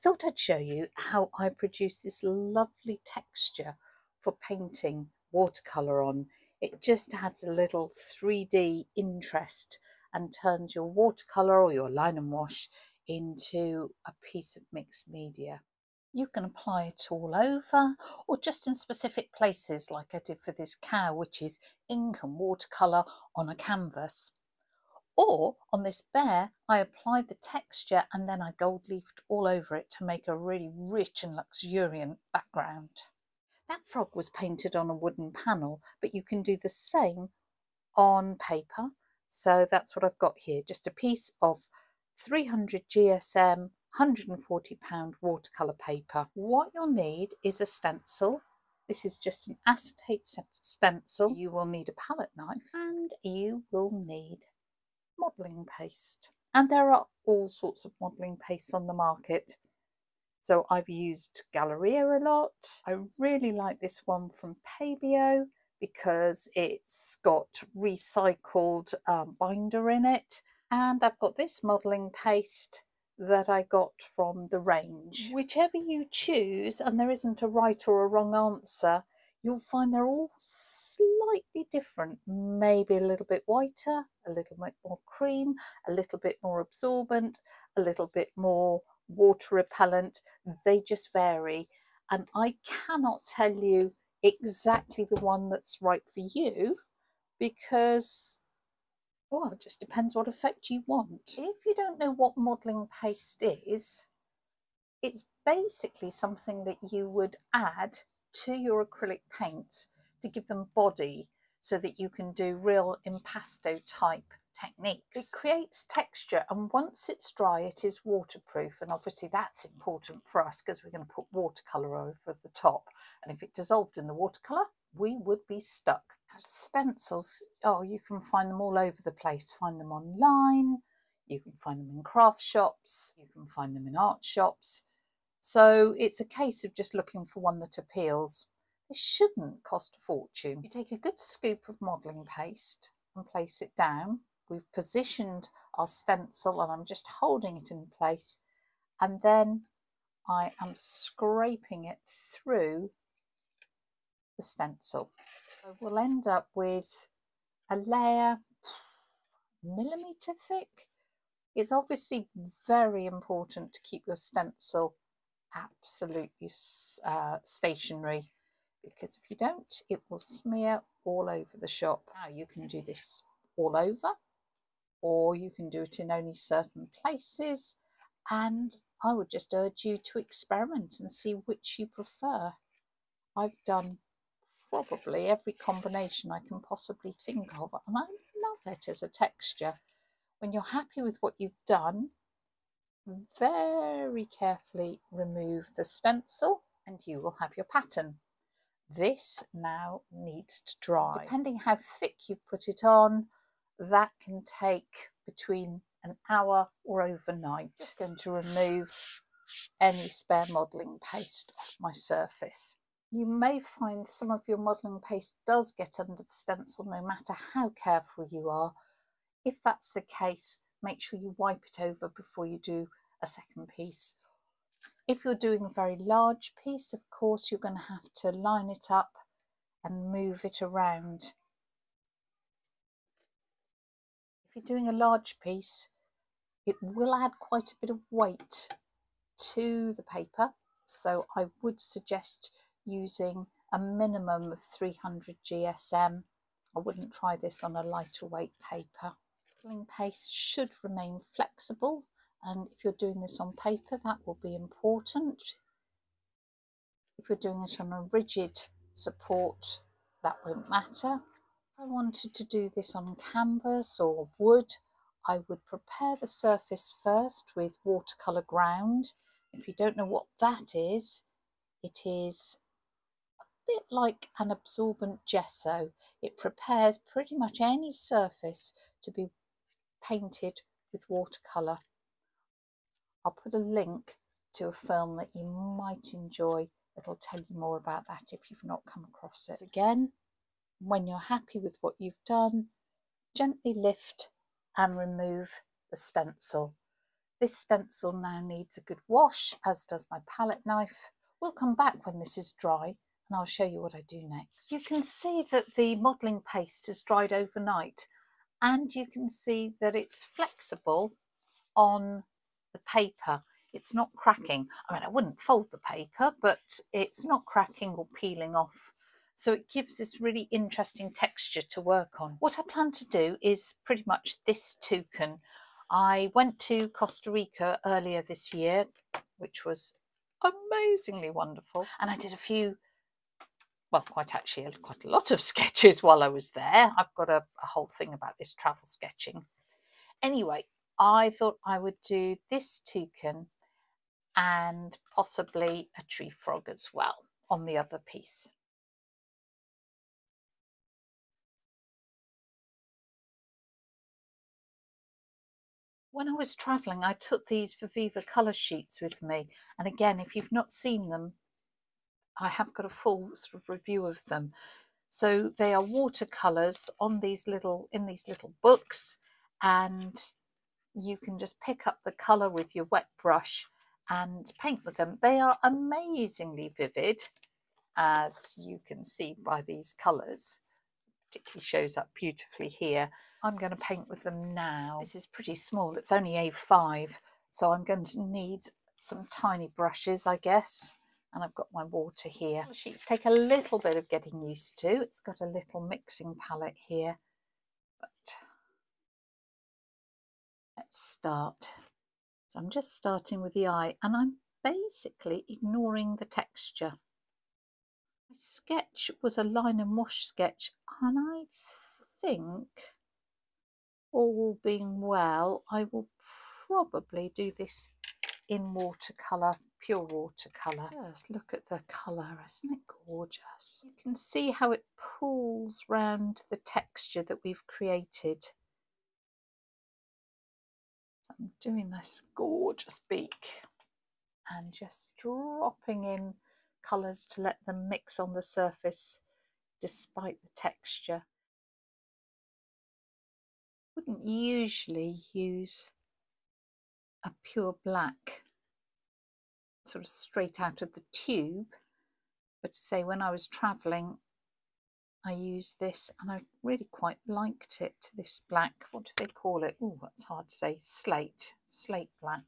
thought I'd show you how I produce this lovely texture for painting watercolour on. It just adds a little 3D interest and turns your watercolour or your line and wash into a piece of mixed media. You can apply it all over or just in specific places like I did for this cow, which is ink and watercolour on a canvas. Or on this bear, I applied the texture and then I gold leafed all over it to make a really rich and luxuriant background. That frog was painted on a wooden panel, but you can do the same on paper. So that's what I've got here, just a piece of 300 GSM, £140 watercolour paper. What you'll need is a stencil. This is just an acetate stencil. You will need a palette knife and you will need modelling paste, and there are all sorts of modelling pastes on the market. So I've used Galleria a lot. I really like this one from Pabio because it's got recycled binder in it, and I've got this modelling paste that I got from the range. Whichever you choose, and there isn't a right or a wrong answer, you'll find they're all slightly different, maybe a little bit whiter, a little bit more cream, a little bit more absorbent, a little bit more water repellent. They just vary, and I cannot tell you exactly the one that's right for you because, well, it just depends what effect you want. If you don't know what modelling paste is, it's basically something that you would add to your acrylic paints to give them body so that you can do real impasto type techniques. It creates texture, and once it's dry it is waterproof, and obviously that's important for us because we're going to put watercolour over the top, and if it dissolved in the watercolour we would be stuck. Now, stencils, oh, you can find them all over the place. Find them online, you can find them in craft shops, you can find them in art shops. So it's a case of just looking for one that appeals. This shouldn't cost a fortune. You take a good scoop of modelling paste and place it down. We've positioned our stencil and I'm just holding it in place, and then I am scraping it through the stencil. So we'll end up with a layer millimetre thick. It's obviously very important to keep your stencil absolutely stationary, because if you don't it will smear all over the shop. Now you can do this all over, or you can do it in only certain places, and I would just urge you to experiment and see which you prefer. I've done probably every combination I can possibly think of, and I love it as a texture. When you're happy with what you've done, very carefully remove the stencil and you will have your pattern. This now needs to dry. Depending how thick you've put it on, that can take between an hour or overnight. Just going to remove any spare modelling paste off my surface. You may find some of your modelling paste does get under the stencil no matter how careful you are. If that's the case, make sure you wipe it over before you do a second piece. If you're doing a very large piece, of course, you're going to have to line it up and move it around. If you're doing a large piece, it will add quite a bit of weight to the paper, so I would suggest using a minimum of 300 GSM. I wouldn't try this on a lighter weight paper. Modelling paste should remain flexible, and if you're doing this on paper that will be important. If you're doing it on a rigid support that won't matter. If I wanted to do this on canvas or wood, I would prepare the surface first with watercolour ground. If you don't know what that is, it is a bit like an absorbent gesso. It prepares pretty much any surface to be painted with watercolour. I'll put a link to a film that you might enjoy that'll tell you more about that if you've not come across it. Again, when you're happy with what you've done, gently lift and remove the stencil. This stencil now needs a good wash, as does my palette knife. We'll come back when this is dry and I'll show you what I do next. You can see that the modelling paste has dried overnight, and you can see that it's flexible on the paper. It's not cracking. I mean, I wouldn't fold the paper, but it's not cracking or peeling off. So it gives this really interesting texture to work on. What I plan to do is pretty much this toucan. I went to Costa Rica earlier this year, which was amazingly wonderful. And I did a few, well, quite a lot of sketches while I was there. I've got a whole thing about this travel sketching. Anyway, I thought I would do this toucan and possibly a tree frog as well on the other piece. When I was travelling, I took these Viviva colour sheets with me, and again, if you've not seen them, I have got a full sort of review of them. So they are watercolours in these little books, and you can just pick up the colour with your wet brush and paint with them. They are amazingly vivid, as you can see by these colours. Particularly shows up beautifully here. I'm going to paint with them now. This is pretty small, it's only A5, so I'm going to need some tiny brushes, I guess. And I've got my water here. The sheets take a little bit of getting used to. It's got a little mixing palette here, but let's start. So I'm just starting with the eye, and I'm basically ignoring the texture. My sketch was a line and wash sketch, and I think, all being well, I will probably do this in watercolour, pure watercolour. Just look at the colour, isn't it gorgeous? You can see how it pulls round the texture that we've created. So I'm doing this gorgeous beak and just dropping in colours to let them mix on the surface despite the texture. Wouldn't usually use a pure black sort of straight out of the tube, but to say when I was travelling I used this and I really quite liked it. This black, what do they call it? Oh, that's hard to say. Slate black.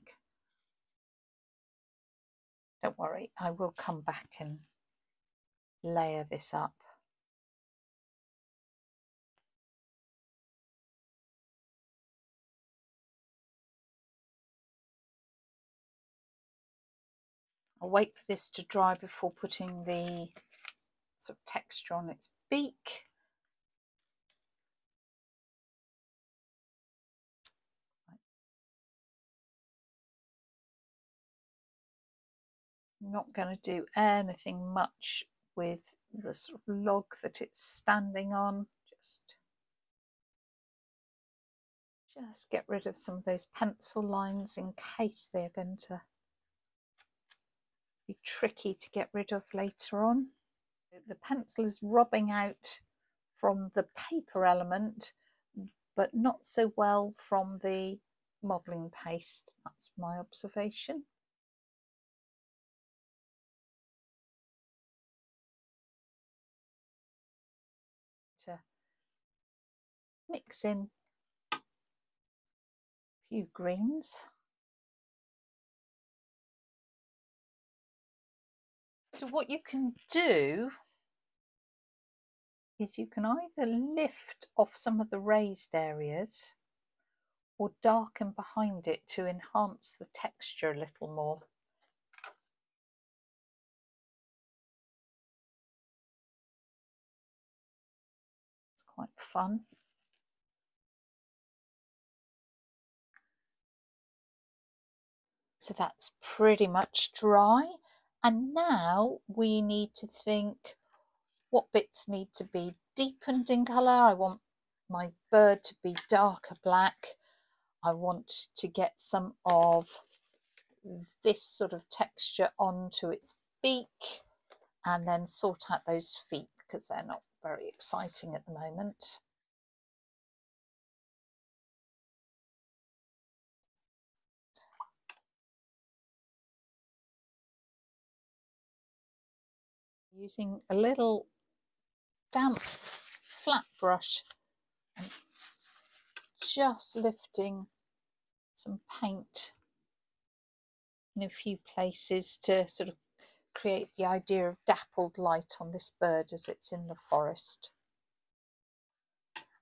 Don't worry, I will come back and layer this up. I'll wait for this to dry before putting the sort of texture on its beak. I'm not going to do anything much with the sort of log that it's standing on. Just get rid of some of those pencil lines in case they're going to be tricky to get rid of later on. The pencil is rubbing out from the paper element, but not so well from the modelling paste. That's my observation. To mix in a few greens. So what you can do is you can either lift off some of the raised areas or darken behind it to enhance the texture a little more. It's quite fun. So that's pretty much dry. And now we need to think what bits need to be deepened in colour. I want my bird to be darker black. I want to get some of this sort of texture onto its beak, and then sort out those feet because they're not very exciting at the moment. Using a little damp flat brush and just lifting some paint in a few places to sort of create the idea of dappled light on this bird as it's in the forest.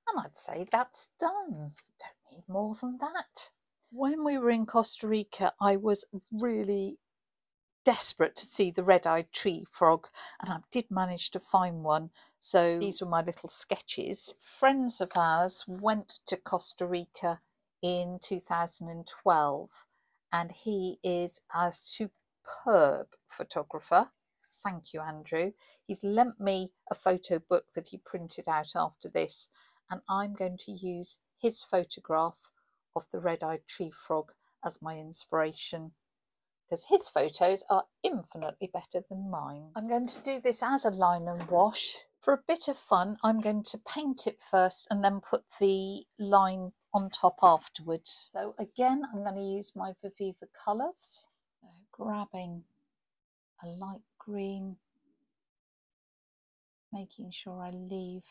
And I'd say that's done. Don't need more than that. When we were in Costa Rica, I was really desperate to see the red-eyed tree frog, and I did manage to find one. So these were my little sketches. Friends of ours went to Costa Rica in 2012, and he is a superb photographer. Thank you, Andrew. He's lent me a photo book that he printed out after this, and I'm going to use his photograph of the red-eyed tree frog as my inspiration, because his photos are infinitely better than mine. I'm going to do this as a line and wash. For a bit of fun, I'm going to paint it first and then put the line on top afterwards. So again, I'm going to use my Viviva colours. So grabbing a light green, making sure I leave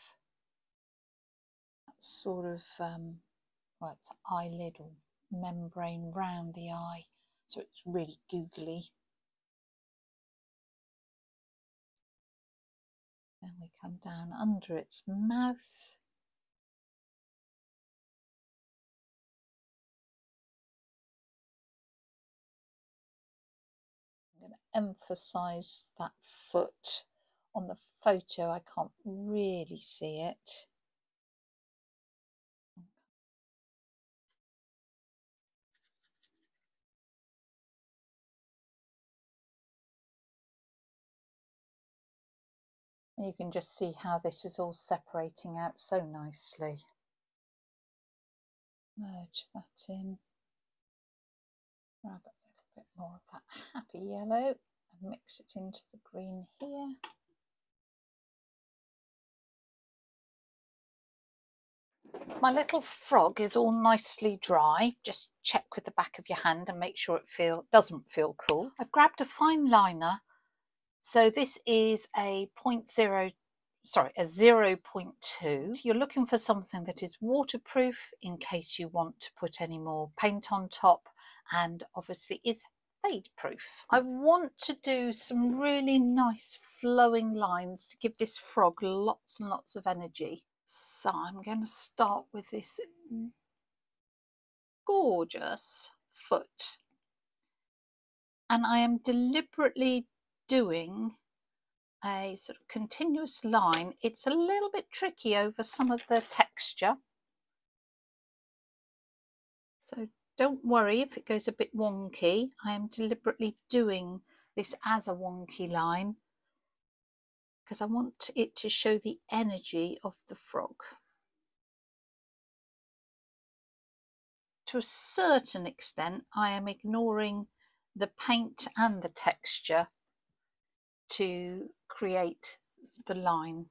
that sort of, well, it's eyelid or membrane round the eye, so it's really googly. Then we come down under its mouth. I'm going to emphasise that foot. On the photo I can't really see it. You can just see how this is all separating out so nicely. Merge that in. Grab a little bit more of that happy yellow and mix it into the green here. My little frog is all nicely dry. Just check with the back of your hand and make sure it doesn't feel cool. I've grabbed a fine liner. So this is a 0.2. You're looking for something that is waterproof in case you want to put any more paint on top, and obviously is fade proof. I want to do some really nice flowing lines to give this frog lots and lots of energy. So I'm going to start with this gorgeous foot, and I am deliberately doing a sort of continuous line. It's a little bit tricky over some of the texture, so don't worry if it goes a bit wonky. I am deliberately doing this as a wonky line because I want it to show the energy of the frog. To a certain extent, I am ignoring the paint and the texture to create the line.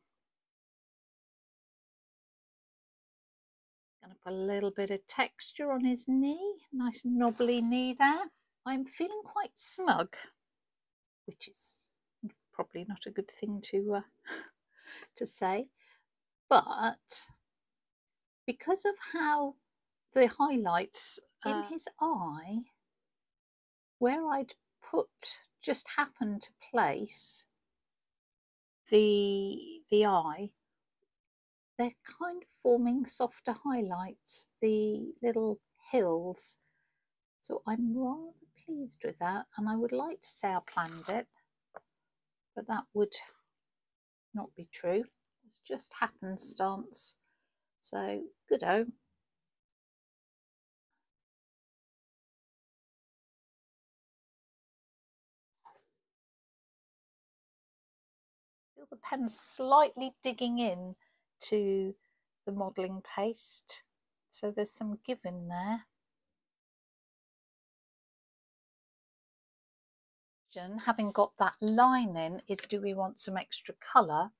Going to put a little bit of texture on his knee, nice knobbly knee there. I'm feeling quite smug, which is probably not a good thing to say, but because of how the highlights in his eye, where I'd just happened to place the eye, they're kind of forming softer highlights, the little hills. So I'm rather pleased with that, and I would like to say I planned it, but that would not be true. It's just happenstance. So good-o. Feel the pen slightly digging in to the modelling paste, so there's some give in there. Having got that line in is, do we want some extra colour?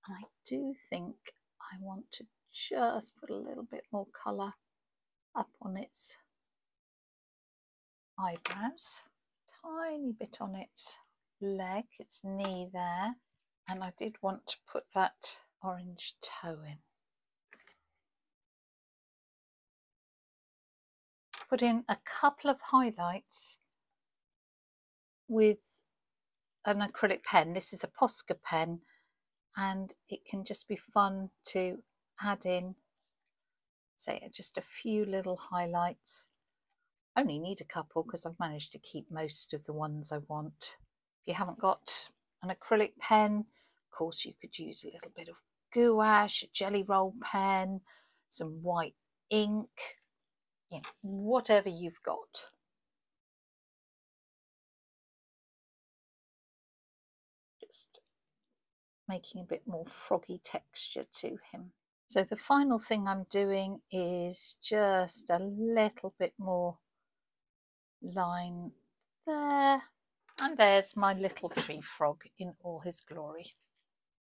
And I do think I want to just put a little bit more colour up on its eyebrows, tiny bit on its leg, its knee there, And I did want to put that orange toe in. Put in a couple of highlights with an acrylic pen. This is a Posca pen, and it can just be fun to add in, say, just a few little highlights. I only need a couple because I've managed to keep most of the ones I want. If you haven't got an acrylic pen, of course you could use a little bit of gouache, a jelly roll pen, some white ink, you know, whatever you've got. Just making a bit more froggy texture to him. So the final thing I'm doing is just a little bit more line there, and there's my little tree frog in all his glory.